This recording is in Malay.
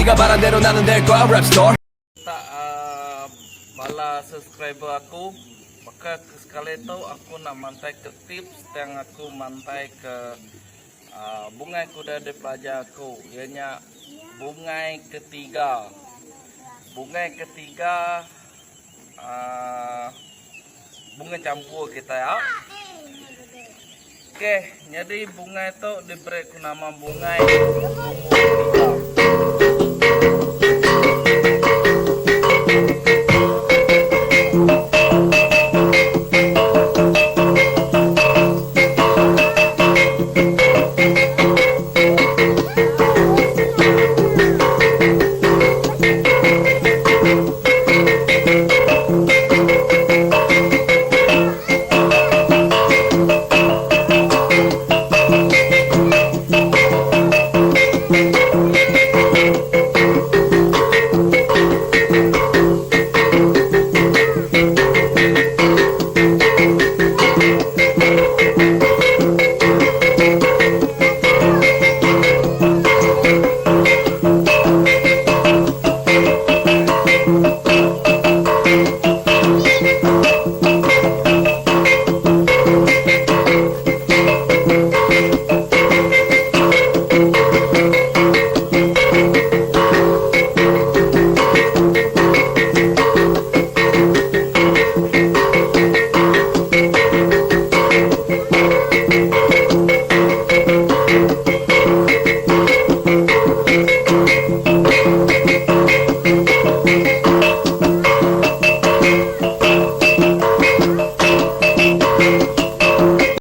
네가 바란 대로 나는 될 거야 랩스토어. Tak bala subscriber aku, maka sekali itu aku nak mantai ke tips yang aku mantai ke bungai kuda di pelajar aku, ianya bungai ketiga. Bungai ketiga bunga campur kita ya. Oke, jadi bunga itu diberi nama bungai umur